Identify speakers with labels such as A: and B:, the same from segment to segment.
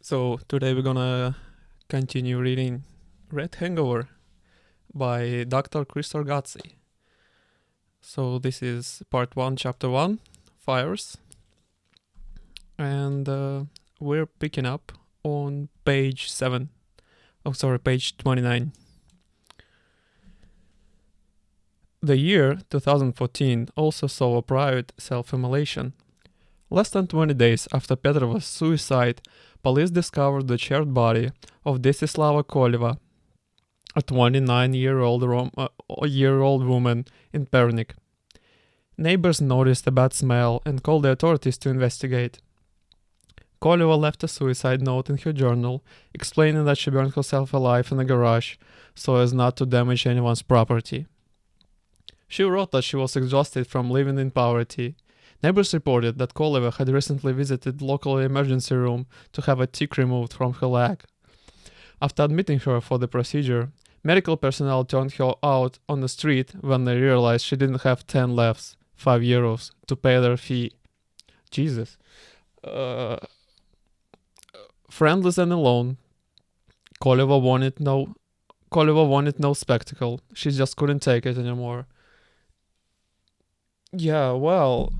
A: So today we're gonna continue reading Red Hangover by Dr. Kristen Ghodsee. So this is part 1, chapter 1, Fires. And we're picking up on page 7. Page 29. The year 2014 also saw a private self-immolation. Less than 20 days after Petrova's suicide, police discovered the charred body of Desislava Koleva, a 29-year-old woman in Pernik. Neighbors noticed a bad smell and called the authorities to investigate. Koleva left a suicide note in her journal, explaining that she burned herself alive in a garage so as not to damage anyone's property. She wrote that she was exhausted from living in poverty. Neighbors reported that Koleva had recently visited local emergency room to have a tick removed from her leg. After admitting her for the procedure, medical personnel turned her out on the street when they realized she didn't have 10 levs, €5, to pay their fee. Jesus. Friendless and alone, Koleva wanted no spectacle. She just couldn't take it anymore. Yeah, well,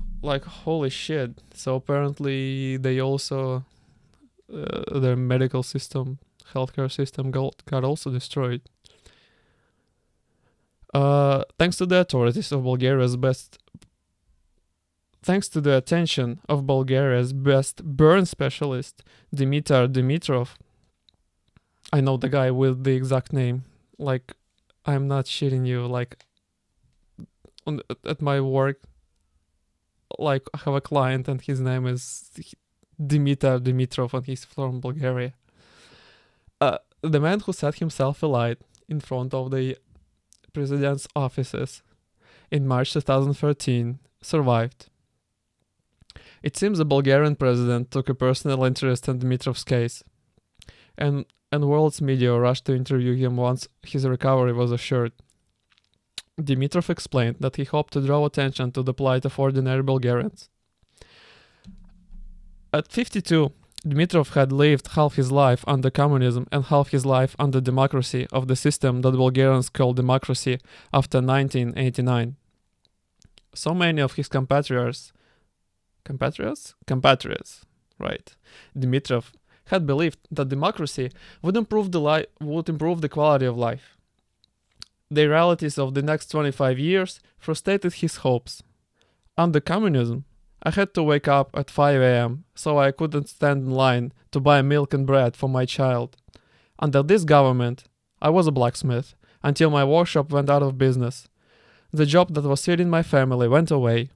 A: holy shit. So apparently they also their medical system, healthcare system got also destroyed. Thanks to the attention of Bulgaria's best burn specialist, Dimitar Dimitrov. I know the guy with the exact name. I'm not shitting you. At my work, I have a client and his name is Dimitar Dimitrov and he's from Bulgaria. The man who set himself alight in front of the president's offices in March 2013 survived. It seems the Bulgarian president took a personal interest in Dimitrov's case, and world's media rushed to interview him once his recovery was assured. Dimitrov explained that he hoped to draw attention to the plight of ordinary Bulgarians. At 52, Dimitrov had lived half his life under communism and half his life under democracy of the system that Bulgarians call democracy after 1989. So many of his compatriots, right, Dimitrov, had believed that democracy would improve the quality of life. The realities of the next 25 years frustrated his hopes. Under communism, I had to wake up at 5 a.m. so I couldn't stand in line to buy milk and bread for my child. Under this government, I was a blacksmith until my workshop went out of business. The job that was feeding my family went away.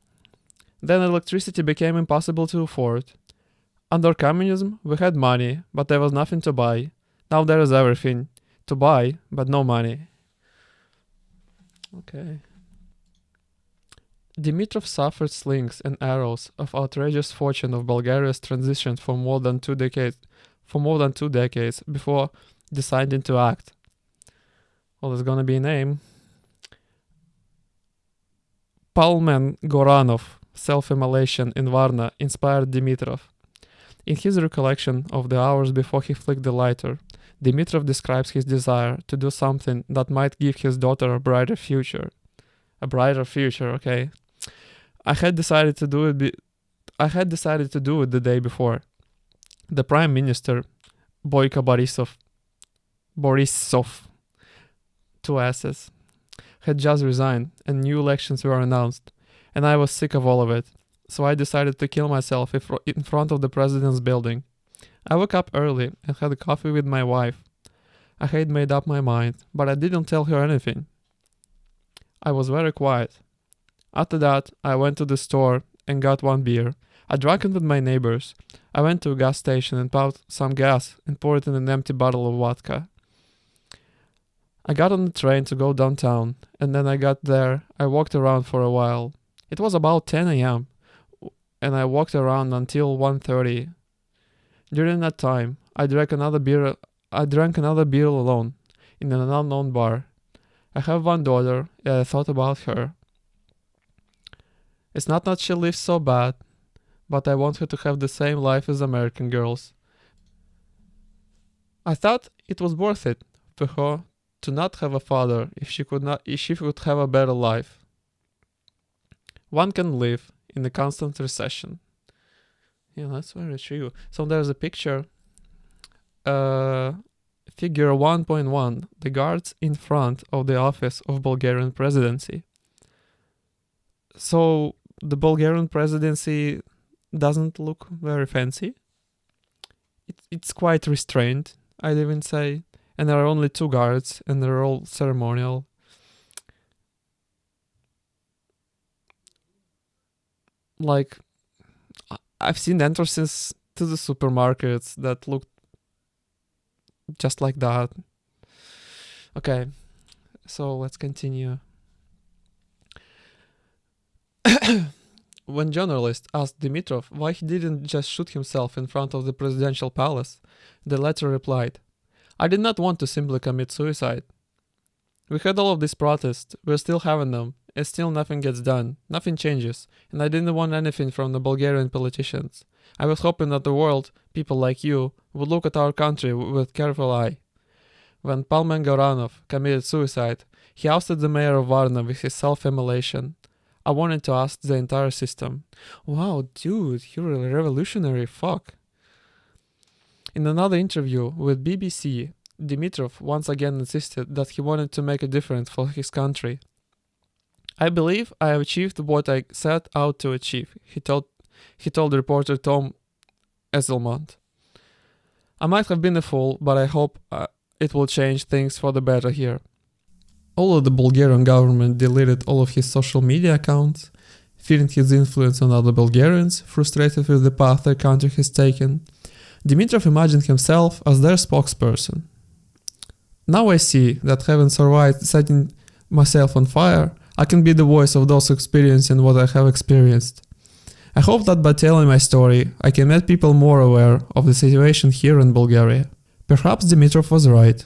A: Then electricity became impossible to afford. Under communism, we had money, but there was nothing to buy. Now there is everything to buy, but no money. Okay. Dimitrov suffered slings and arrows of outrageous fortune of Bulgaria's transition for more than 2 decades before deciding to act. Well, there's gonna be a name. Palmen Goranov, self-immolation in Varna, inspired Dimitrov. In his recollection of the hours before he flicked the lighter, Dimitrov describes his desire to do something that might give his daughter a brighter future. A brighter future, okay. I had decided to do it the day before. The Prime Minister, Boyko Borisov, 2 S's, had just resigned and new elections were announced, and I was sick of all of it, so I decided to kill myself in front of the president's building. I woke up early and had a coffee with my wife. I had made up my mind, but I didn't tell her anything. I was very quiet. After that, I went to the store and got 1 beer. I drank it with my neighbors. I went to a gas station and bought some gas and poured it in an empty bottle of vodka. I got on the train to go downtown, and then I got there. I walked around for a while. It was about 10 a.m., and I walked around until 1:30. During that time, I drank another beer alone in an unknown bar. I have 1 daughter, and I thought about her. It's not that she lives so bad, but I want her to have the same life as American girls. I thought it was worth it for her to not have a father if she could have a better life. One can live in a constant recession. Yeah, that's very true. So there's a picture. Figure 1.1, the guards in front of the office of Bulgarian presidency. So the Bulgarian presidency doesn't look very fancy. It's quite restrained, I'd even say. And there are only 2 guards, and they're all ceremonial. Like, I've seen entrances to the supermarkets that look just like that. Okay, so let's continue. When journalists asked Dimitrov why he didn't just shoot himself in front of the presidential palace, the latter replied, "I did not want to simply commit suicide. We had all of these protests, we're still having them, and still nothing gets done, nothing changes, and I didn't want anything from the Bulgarian politicians. I was hoping that the world, people like you, would look at our country with careful eye. When Palmen Goranov committed suicide, he ousted the mayor of Varna with his self-immolation. I wanted to oust the entire system." Wow, dude, you're a revolutionary, fuck. In another interview with BBC, Dimitrov once again insisted that he wanted to make a difference for his country. "I believe I have achieved what I set out to achieve," he told reporter Tom Esselmont. "I might have been a fool, but I hope it will change things for the better here." Although the Bulgarian government deleted all of his social media accounts, fearing his influence on other Bulgarians, frustrated with the path their country has taken, Dimitrov imagined himself as their spokesperson. "Now I see that having survived setting myself on fire, I can be the voice of those experiencing what I have experienced. I hope that by telling my story, I can make people more aware of the situation here in Bulgaria." Perhaps Dimitrov was right.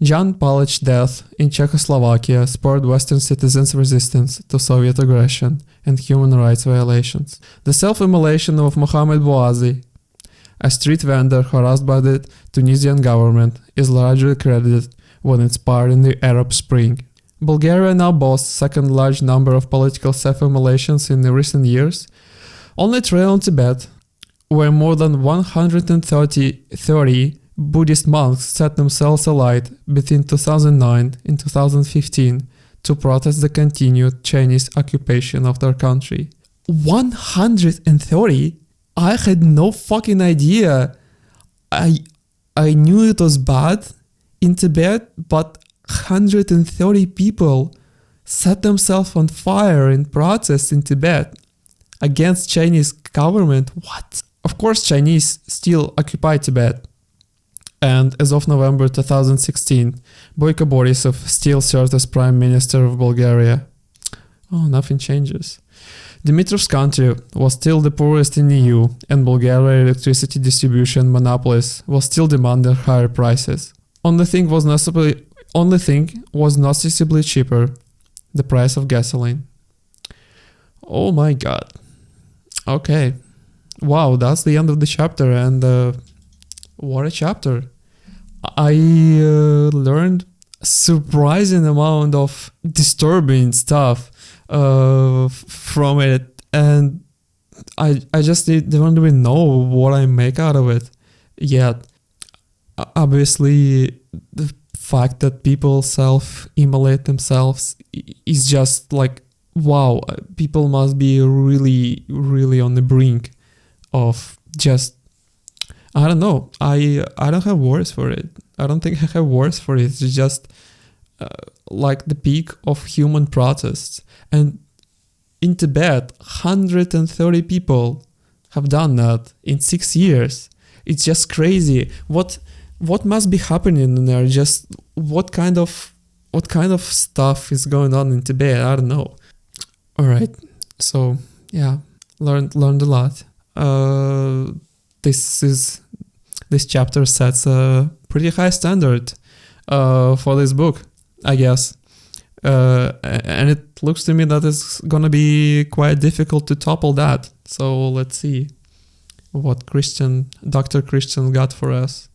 A: Jan Palich's death in Czechoslovakia spurred Western citizens' resistance to Soviet aggression and human rights violations. The self-immolation of Mohamed Bouazi, a street vendor harassed by the Tunisian government, is largely credited when inspiring the Arab Spring. Bulgaria now boasts second large number of political self-immolations in the recent years, only trailing Tibet, where more than 130 Buddhist monks set themselves alight between 2009 and 2015 to protest the continued Chinese occupation of their country. 130? I had no fucking idea. I knew it was bad in Tibet, but 130 people set themselves on fire in protest in Tibet against Chinese government. What? Of course, Chinese still occupy Tibet. And as of November 2016, Boyko Borisov still served as Prime Minister of Bulgaria. Oh, nothing changes. Dimitrov's country was still the poorest in EU, and Bulgaria electricity distribution monopolies was still demanding higher prices. Only thing was noticeably cheaper: the price of gasoline. Oh my god. Okay. Wow, that's the end of the chapter, and what a chapter. I learned a surprising amount of disturbing stuff from it, and I just don't even know what I make out of it yet. Obviously, the fact that people self-immolate themselves is just like, wow, people must be really, really on the brink of just, I don't know. I don't have words for it. I don't think I have words for it. It's just like the peak of human protests. And in Tibet, 130 people have done that in 6 years. It's just crazy. What must be happening in there? Just what kind of stuff is going on in Tibet? I don't know. All right. So yeah, learned a lot. This chapter sets a pretty high standard for this book, I guess. And it looks to me that it's gonna be quite difficult to topple that. So let's see what Dr. Christian got for us.